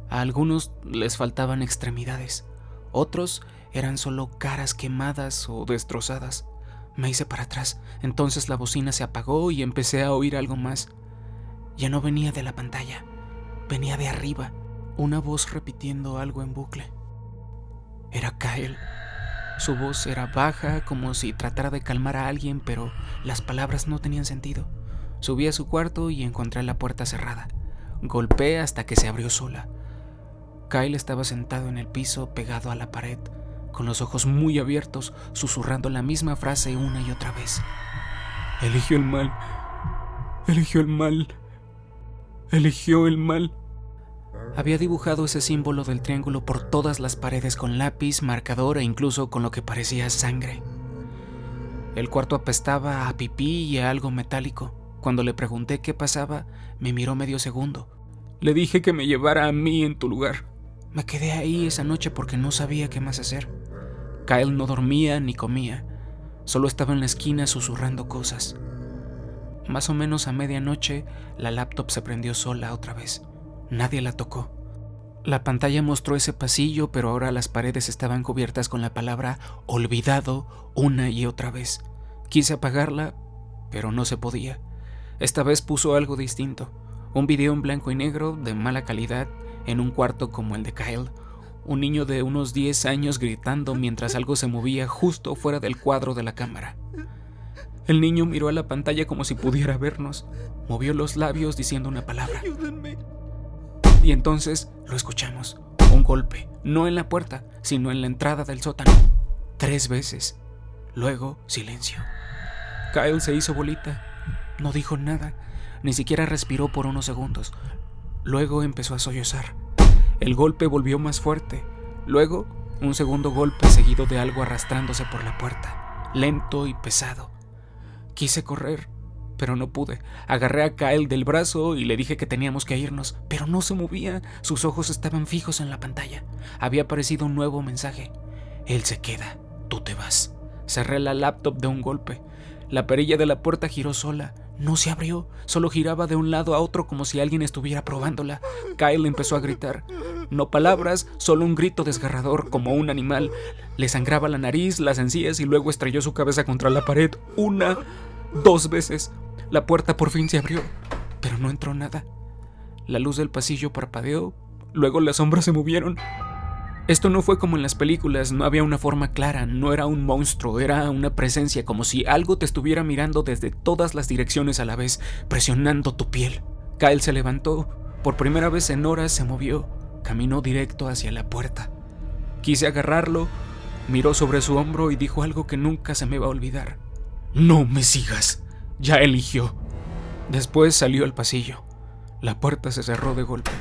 A algunos les faltaban extremidades, otros eran solo caras quemadas o destrozadas. Me hice para atrás, entonces la bocina se apagó y empecé a oír algo más. Ya no venía de la pantalla, venía de arriba, una voz repitiendo algo en bucle. Era Kyle. Su voz era baja, como si tratara de calmar a alguien, pero las palabras no tenían sentido. Subí a su cuarto y encontré la puerta cerrada. Golpeé hasta que se abrió sola. Kyle estaba sentado en el piso, pegado a la pared, con los ojos muy abiertos, susurrando la misma frase una y otra vez. Eligió el mal. Eligió el mal. Eligió el mal. Había dibujado ese símbolo del triángulo por todas las paredes con lápiz, marcador e incluso con lo que parecía sangre. El cuarto apestaba a pipí y a algo metálico. Cuando le pregunté qué pasaba, me miró medio segundo. Le dije que me llevara a mí en tu lugar. Me quedé ahí esa noche porque no sabía qué más hacer. Kyle no dormía ni comía. Solo estaba en la esquina susurrando cosas. Más o menos a medianoche, la laptop se prendió sola otra vez. Nadie la tocó. La pantalla mostró ese pasillo, pero ahora las paredes estaban cubiertas con la palabra olvidado una y otra vez. Quise apagarla, pero no se podía. Esta vez puso algo distinto. Un video en blanco y negro, de mala calidad, en un cuarto como el de Kyle. Un niño de unos 10 años gritando mientras algo se movía justo fuera del cuadro de la cámara. El niño miró a la pantalla como si pudiera vernos. Movió los labios diciendo una palabra. ¡Ayúdenme! Y entonces lo escuchamos. Un golpe, no en la puerta, sino en la entrada del sótano. 3 veces. Luego, silencio. Kyle se hizo bolita. No dijo nada. Ni siquiera respiró por unos segundos. Luego empezó a sollozar. El golpe volvió más fuerte. Luego, un segundo golpe seguido de algo arrastrándose por la puerta, lento y pesado. Quise correr, pero no pude. Agarré a Kyle del brazo y le dije que teníamos que irnos, pero no se movía. Sus ojos estaban fijos en la pantalla. Había aparecido un nuevo mensaje. Él se queda, tú te vas. Cerré la laptop de un golpe. La perilla de la puerta giró sola. No se abrió, solo giraba de un lado a otro como si alguien estuviera probándola. Kyle empezó a gritar. No palabras, solo un grito desgarrador como un animal. Le sangraba la nariz, las encías y luego estrelló su cabeza contra la pared. 1, 2 veces. La puerta por fin se abrió, pero no entró nada. La luz del pasillo parpadeó, luego las sombras se movieron. Esto no fue como en las películas, no había una forma clara, no era un monstruo, era una presencia, como si algo te estuviera mirando desde todas las direcciones a la vez, presionando tu piel. Kyle se levantó, por primera vez en horas se movió, caminó directo hacia la puerta. Quise agarrarlo, miró sobre su hombro y dijo algo que nunca se me va a olvidar. No me sigas, ya eligió. Después salió al pasillo. La puerta se cerró de golpe.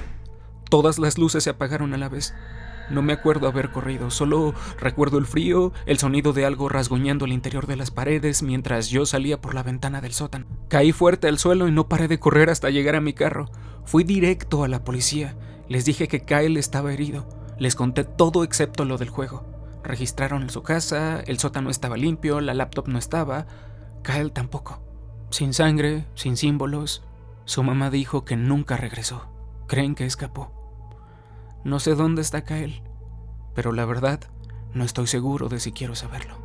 Todas las luces se apagaron a la vez. No me acuerdo haber corrido, solo recuerdo el frío, el sonido de algo rasguñando el interior de las paredes mientras yo salía por la ventana del sótano. Caí fuerte al suelo y no paré de correr hasta llegar a mi carro. Fui directo a la policía. Les dije que Kyle estaba herido. Les conté todo excepto lo del juego. Registraron su casa, el sótano estaba limpio, la laptop no estaba, Kyle tampoco. Sin sangre, sin símbolos. Su mamá dijo que nunca regresó. Creen que escapó. No sé dónde está Kyle, pero la verdad, no estoy seguro de si quiero saberlo.